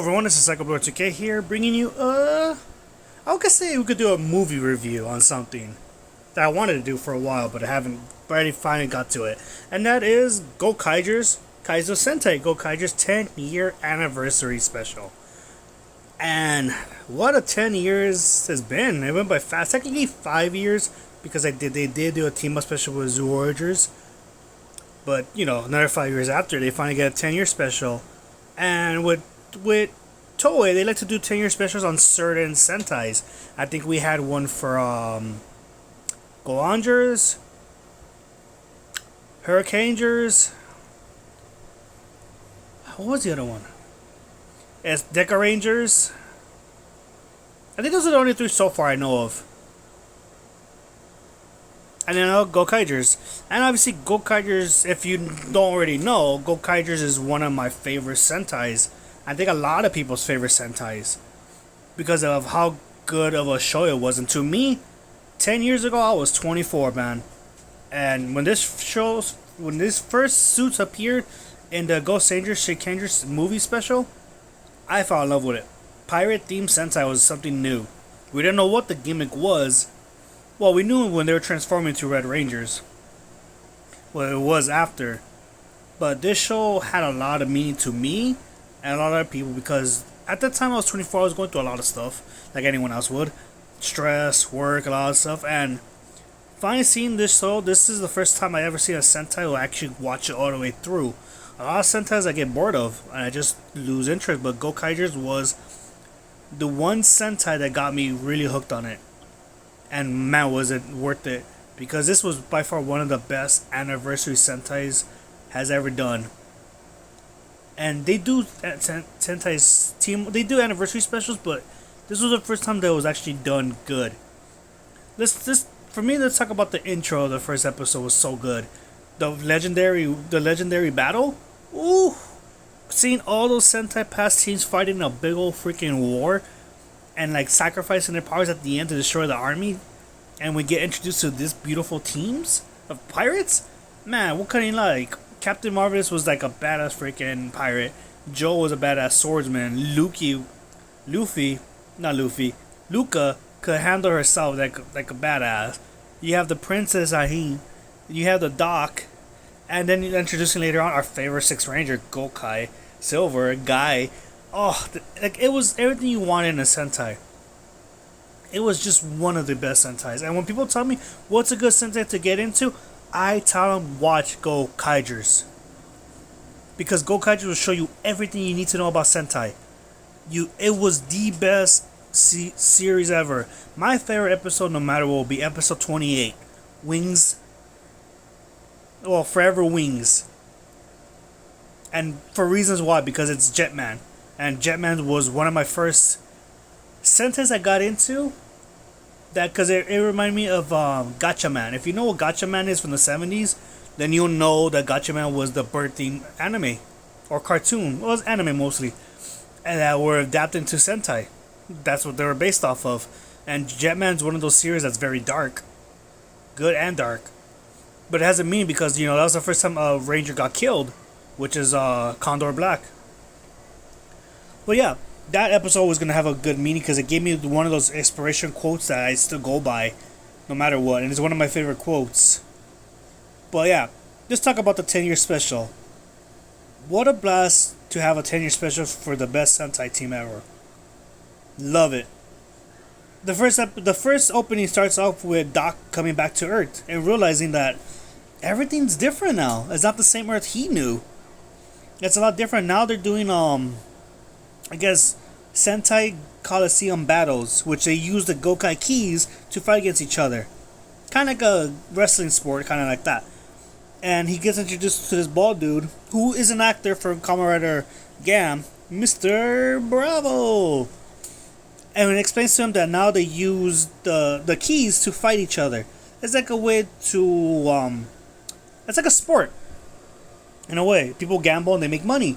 everyone, this is Psycho 2K here, bringing you, I could say we could do a movie review on something that I wanted to do for a while, but I haven't, already finally got to it. And that is Gokaigers, Kaizo Sentai, Gokaigers 10-year anniversary special. And what a 10 years has been. It went by fast, technically 5 years, because they did do a team-up special with Gokaigers. But, you know, another 5 years after, they finally get a 10-year special. And with Toei, they like to do 10-year specials on certain Sentais. I think we had one for Gokaigers, Hurricanegers. What was the other one? It's Dekarangers. I think those are the only three so far I know of. And then Gokaigers. And obviously Gokaigers, if you don't already know, Gokaigers is one of my favorite Sentais. I think a lot of people's favorite Sentais. Because of how good of a show it was. And to me, 10 years ago, I was 24, man. And when this first suits appeared in the Gokaigers movie special, I fell in love with it. Pirate themed Sentai was something new. We didn't know what the gimmick was. Well, we knew when they were transforming to Red Rangers. Well, it was after. But this show had a lot of meaning to me and a lot of other people because at that time I was 24, I was going through a lot of stuff, like anyone else would. Stress, work, a lot of stuff. And finally seeing this show, this is the first time I ever seen a Sentai who actually watch it all the way through. A lot of Sentais I get bored of and I just lose interest. But Gokaigers was the one Sentai that got me really hooked on it. And man, was it worth it. Because this was by far one of the best anniversary Sentais has ever done. And they do Sentai's team, they do anniversary specials, but this was the first time that it was actually done good. For me, let's talk about the intro of the first episode. Was so good. The legendary battle. Ooh, seeing all those Sentai past teams fighting a big old freaking war. And like sacrificing their powers at the end to destroy the army, and we get introduced to this beautiful teams of pirates. Man, what can you like? Captain Marvelous was like a badass freaking pirate. Joe was a badass swordsman. Luca could handle herself like a badass. You have the Princess Ahin. You have the Doc, and then introducing later on our favorite Sixth Ranger, Gokai, Silver, Guy. Oh, like it was everything you wanted in a Sentai. It was just one of the best Sentais. And when people tell me what's a good Sentai to get into, I tell them watch Gokaigers. Because Gokaigers will show you everything you need to know about Sentai. It was the best series ever. My favorite episode, no matter what, will be episode 28. Wings. Well, Forever Wings. And for reasons why, because it's Jetman. And Jetman was one of my first Sentais I got into. That because it reminded me of Gatchaman. If you know what Gatchaman is from the 70s, then you'll know that Gatchaman was the birthing anime or cartoon. Well, it was anime mostly, and that were adapted into Sentai. That's what they were based off of. And Jetman's one of those series that's very dark, good and dark, but it has a meaning because that was the first time a Ranger got killed, which is Condor Black. But yeah, that episode was going to have a good meaning because it gave me one of those inspiration quotes that I still go by no matter what. And it's one of my favorite quotes. But yeah, let's talk about the 10-year special. What a blast to have a 10-year special for the best Sentai team ever. Love it. The first opening starts off with Doc coming back to Earth and realizing that everything's different now. It's not the same Earth he knew. It's a lot different. Now they're doing I guess Sentai Coliseum battles, which they use the Gokai keys to fight against each other. Kind of like a wrestling sport, kind of like that. And he gets introduced to this bald dude, who is an actor for Kamen Rider Gam, Mr. Bravo. And it explains to him that now they use the keys to fight each other. It's like a way to, it's like a sport. In a way, people gamble and they make money.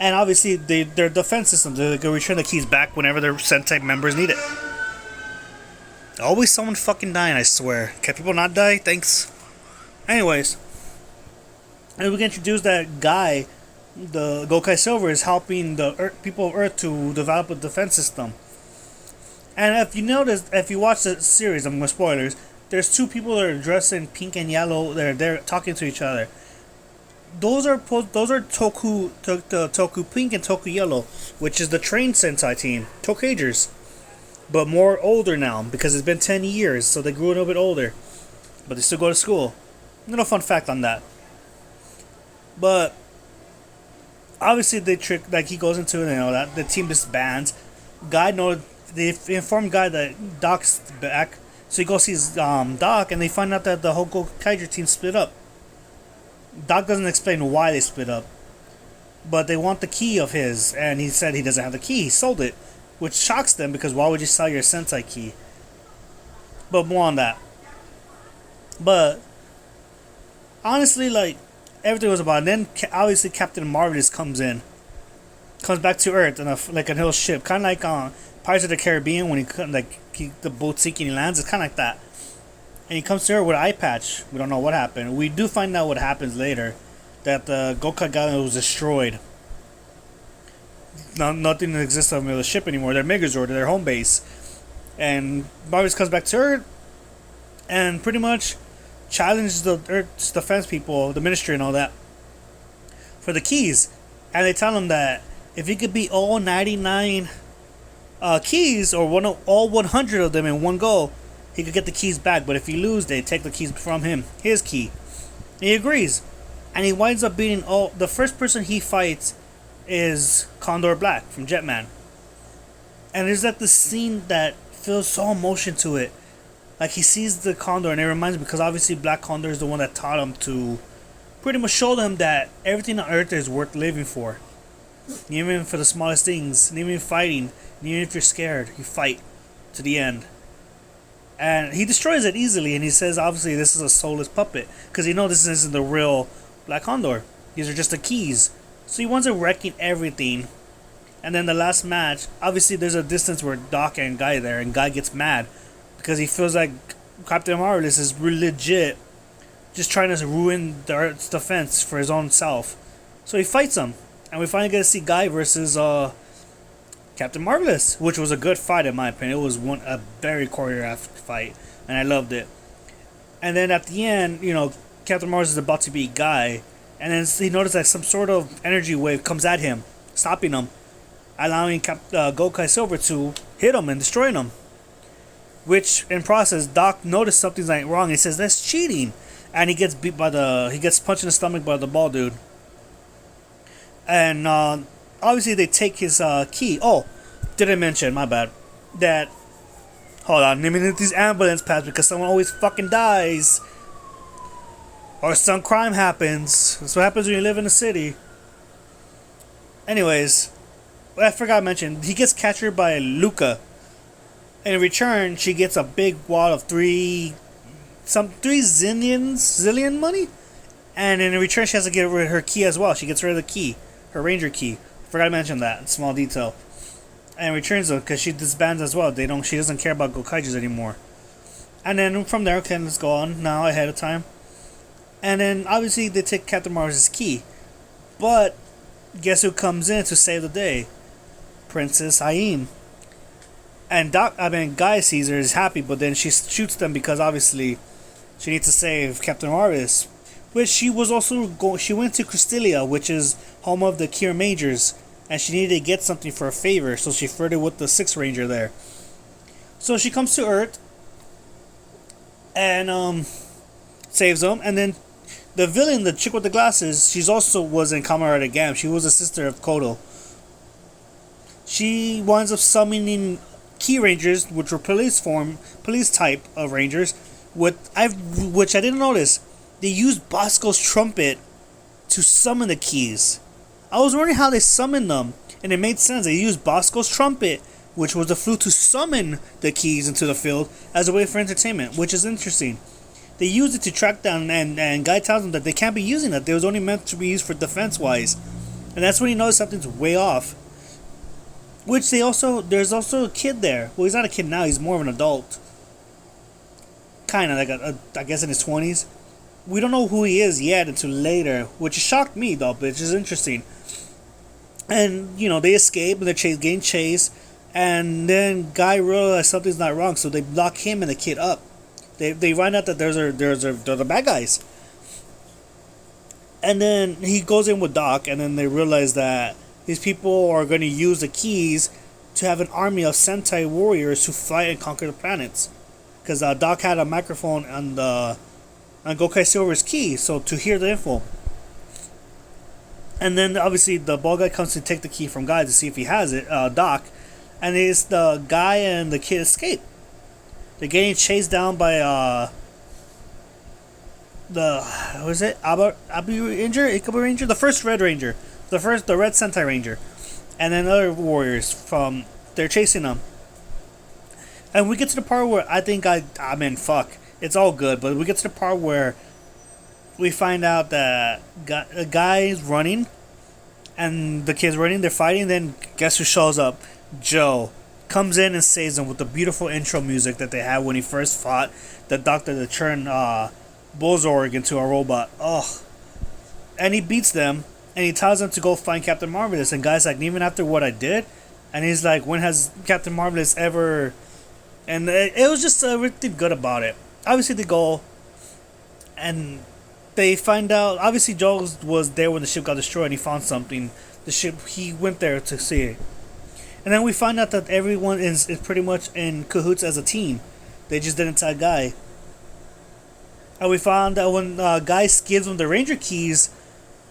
And obviously, their defense system, they can return the keys back whenever their Sentai members need it. Always someone fucking dying, I swear. Can people not die? Thanks. Anyways. And we can introduce that guy the Gokai Silver is helping the people of Earth to develop a defense system. And if you notice, if you watch the series, I'm going to spoilers. There's two people that are dressed in pink and yellow. They're talking to each other. Those are Toku Pink and Toku Yellow, which is the trained Sentai team, Gokaigers, but more older now because it's been 10 years, so they grew a little bit older, but they still go to school. Little fun fact on that. But obviously they trick, like he goes into it and all that. The team disbands. They inform Guy that Doc's back, so he goes sees Doc, and they find out that the whole Gokaiger team split up. Doc doesn't explain why they split up, but they want the key of his, and he said he doesn't have the key. He sold it, which shocks them because why would you sell your Sentai key? But more on that. But honestly, like everything was about. And then obviously Captain Marvelous comes back to Earth in a little ship, kind of like Pirates of the Caribbean when the boat sinking and he lands. It's kind of like that. And he comes to her with an eye patch. We don't know what happened. We do find out what happens later. That the Gokaiger was destroyed. Nothing exists on the ship anymore. Their Megazord, their home base. And Marvelous comes back to Earth and pretty much challenges the Earth's defense people, the ministry and all that, for the keys. And they tell him that if he could beat all 99 keys, or all 100 of them in one go, he could get the keys back. But if he loses, they take the keys from him, his key. And he agrees, and he winds up beating all. The first person he fights is Condor Black from Jetman, and there's like this scene that feels so emotion to it. Like he sees the Condor, and it reminds me because obviously Black Condor is the one that taught him to pretty much show them that everything on Earth is worth living for, even for the smallest things, and even fighting, and even if you're scared, you fight to the end. And he destroys it easily, and he says obviously this is a soulless puppet because this isn't the real Black Condor. These are just the keys. So he winds up wrecking everything. And then the last match, obviously there's a distance where Doc and Guy there, and Guy gets mad because he feels like Captain Marvelous is legit just trying to ruin the Earth's defense for his own self. So he fights him, and we finally get to see Guy versus Captain Marvelous, which was a good fight in my opinion. It was a very choreographed fight, and I loved it. And then at the end, Captain Marvelous is about to beat Guy, and then he noticed that some sort of energy wave comes at him, stopping him, allowing Gokai Silver to hit him and destroy him. Which, in process, Doc noticed something's like wrong. He says that's cheating, and he gets punched in the stomach by the ball dude. And obviously they take his key. Oh, didn't mention, my bad, that, hold on, let me get these ambulance pads because someone always fucking dies. Or some crime happens. That's what happens when you live in a city. Anyways, I forgot to mention, he gets captured by Luca. In return, she gets a big wad of three zillion money. And in return, she has to get rid of her key as well. She gets rid of the key, her ranger key. Forgot to mention that, small detail. And returns them because she disbands as well. She doesn't care about Gokaigers anymore. And then from there, let's go on now ahead of time. And then obviously they take Captain Mars' key. But guess who comes in to save the day? Princess Haim. And Guy Caesar is happy, but then she shoots them because obviously she needs to save Captain Marvelous. Which she went to Cristelia, which is home of the Kier Majors, and she needed to get something for a favor, so she flirted with the Sixth Ranger there. So she comes to Earth and saves them, and then the villain, the chick with the glasses, she's also was in Kamen Rider Gam. She was a sister of Kodo. She winds up summoning Key Rangers, which were police type of Rangers, which I didn't notice. They used Bosco's trumpet to summon the keys. I was wondering how they summoned them, and it made sense. They used Bosco's trumpet, which was the flute, to summon the keys into the field as a way for entertainment, which is interesting. They used it to track down, and Guy tells them that they can't be using it. It was only meant to be used for defense-wise. And that's when you notice something's way off. Which there's also a kid there. Well, he's not a kid now, he's more of an adult. Kind of, I guess in his 20s. We don't know who he is yet until later, which shocked me though, which is interesting. And they escape and they're getting chased, and then Guy realizes something's not wrong, so they lock him and the kid up. They find out that they're the bad guys, and then he goes in with Doc, and then they realize that these people are going to use the keys to have an army of Sentai warriors who fight and conquer the planets, because Doc had a microphone on Gokai Silver's key, so to hear the info. And then obviously the bald guy comes to take the key from Guy to see if he has it, Doc, and it's the guy and the kid escape. They're getting chased down by Ikabu Ranger, the first Red Ranger, the Red Sentai Ranger, and then other warriors from they're chasing them. And we get to the part where I think fuck, it's all good, but we get to the part where we find out that a guy's running, and the kid's running, they're fighting, then guess who shows up? Joe. Comes in and saves them with the beautiful intro music that they had when he first fought the doctor that turned Bozorg into a robot. Ugh. And he beats them, and he tells them to go find Captain Marvelous, and Guy's like, even after what I did? And he's like, when has Captain Marvelous ever... And it was just really good about it. Obviously they go, and they find out, obviously Joe was there when the ship got destroyed and he found something. The ship, he went there to see it. And then we find out that everyone is pretty much in cahoots as a team. They just didn't tell Guy. And we found that when Guy gives him the Ranger keys,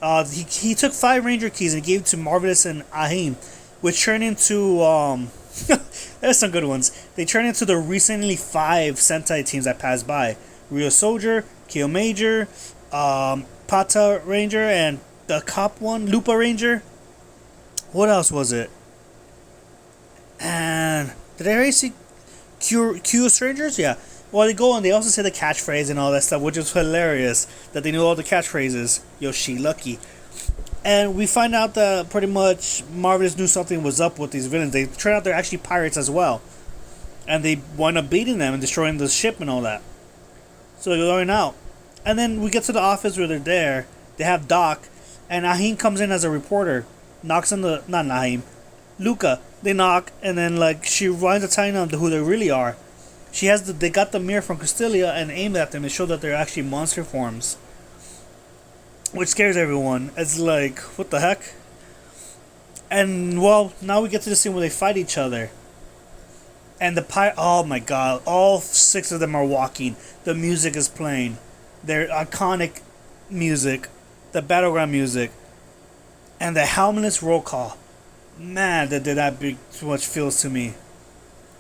he took 5 Ranger keys and gave it to Marvelous and Ahim, which turned into, there's some good ones. They turned into the recently 5 Sentai teams that passed by. Rio Soldier, Kyo Major, Pata Ranger, and the cop one, Lupa Ranger. What else was it? And did I already see Q Strangers? Yeah. Well, they go and they also say the catchphrase and all that stuff, which is hilarious that they knew all the catchphrases. Yoshi, lucky. And we find out that pretty much Marvelous knew something was up with these villains. They turn out they're actually pirates as well. And they wind up beating them and destroying the ship and all that. So they're going out. And then we get to the office where they're there. They have Doc. And Ahim comes in as a reporter. Knocks on the... Not Ahim. Luca. They knock. And then she winds up telling them who they really are. They got the mirror from Castilia and aimed at them and showed that they're actually monster forms. Which scares everyone. It's like, what the heck? And, well, now we get to the scene where they fight each other. And oh my god, all 6 of them are walking. The music is playing. Their iconic music. The battleground music. And the helmetless roll call. Man, that big too much feels to me.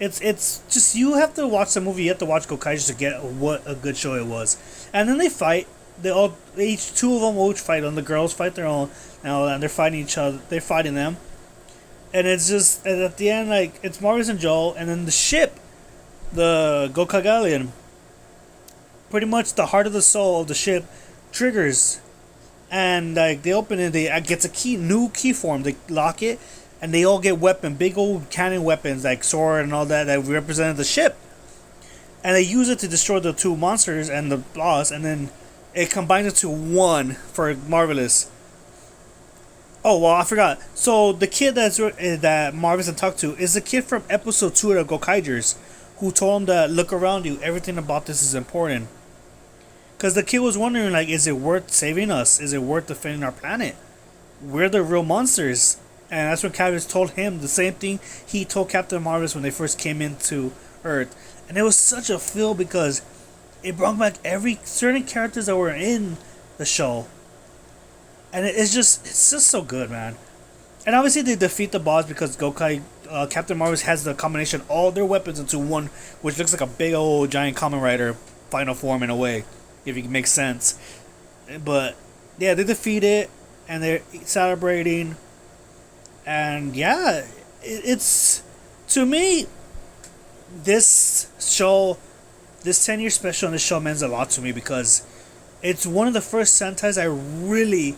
It's just, you have to watch the movie, you have to watch Gokaigers to get what a good show it was. And then they fight. Two of them will each fight on. The girls fight their own, and they're fighting each other. They're fighting them, and it's just, and at the end, it's Marvelous and Joel, and then the ship, the Gokaigalian. Pretty much the heart of the soul of the ship triggers, and they open it. They gets a new key form. They lock it, and they all get big old cannon weapons like sword and all that represented the ship, and they use it to destroy the 2 monsters and the boss, and then it combines it to 1 for Marvelous. Oh, well, I forgot. So, the kid that Marvelous had talked to is the kid from episode 2 of Gokaigers, who told him that, look around you, everything about this is important. Because the kid was wondering, is it worth saving us? Is it worth defending our planet? We're the real monsters. And that's when Captain told him the same thing he told Captain Marvelous when they first came into Earth. And it was such a feel because it brought back certain characters that were in the show, and it's just so good, man. And obviously they defeat the boss because Captain Marvelous has the combination of all their weapons into one, which looks like a big old giant Kamen Rider final form in a way, if it makes sense. But yeah, they defeat it and they're celebrating, and yeah, it's to me this show. This 10-year special on this show means a lot to me because it's one of the first Sentais I really,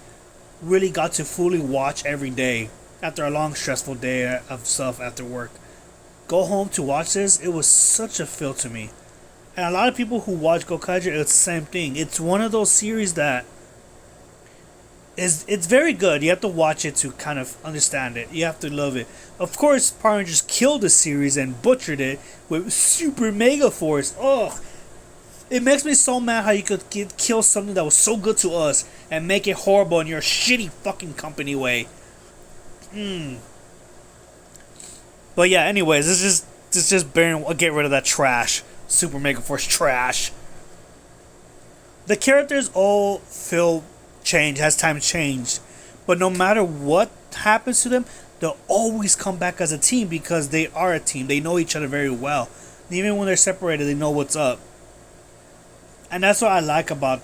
really got to fully watch every day after a long, stressful day of stuff after work. Go home to watch this, it was such a feel to me. And a lot of people who watch Gokaiger, it's the same thing. It's one of those series that it's very good. You have to watch it to kind of understand it. You have to love it. Of course, Power Rangers killed the series and butchered it with Super Mega Force. Oh, it makes me so mad how you could kill something that was so good to us and make it horrible in your shitty fucking company way. But yeah, anyways, it's just get rid of that trash. Super Mega Force trash. The characters all feel change as time changed, but no matter what happens to them, they'll always come back as a team because they are a team. They know each other very well. Even when they're separated, they know what's up. And that's what I like about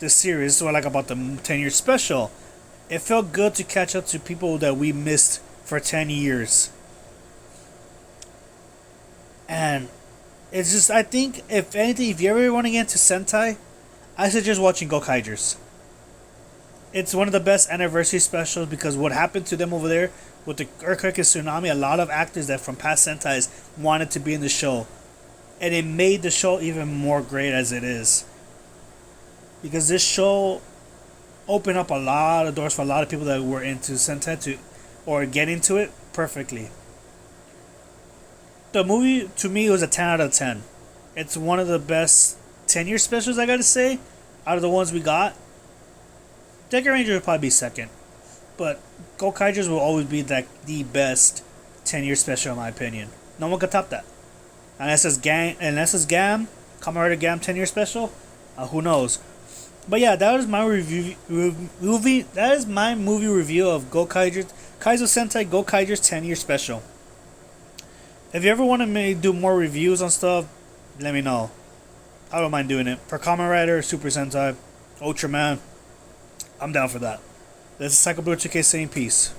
this series. That's what I like about the 10-year special. It felt good to catch up to people that we missed for 10 years. And it's just, I think, if anything, if you ever want to get into Sentai, I suggest watching Gokaigers. It's one of the best anniversary specials because what happened to them over there with the earthquake and tsunami, a lot of actors that from past Sentais wanted to be in the show. And it made the show even more great as it is. Because this show opened up a lot of doors for a lot of people that were into Sentai or get into it perfectly. The movie, to me, was a 10 out of 10. It's one of the best 10-year specials, I gotta say, out of the ones we got. Gokaiger would probably be second. But Gokaigers will always be the best 10-year special in my opinion. No one can top that. Unless it's GAM, Kamen Rider GAM 10-year special, who knows? But yeah, that was my movie. That is my movie review of Gokaigers, Kaizo Sentai Gokaigers 10-year special. If you ever want to do more reviews on stuff, let me know. I don't mind doing it. For Kamen Rider, Super Sentai, Ultraman, I'm down for that. This is Psycho Blue 2K saying peace.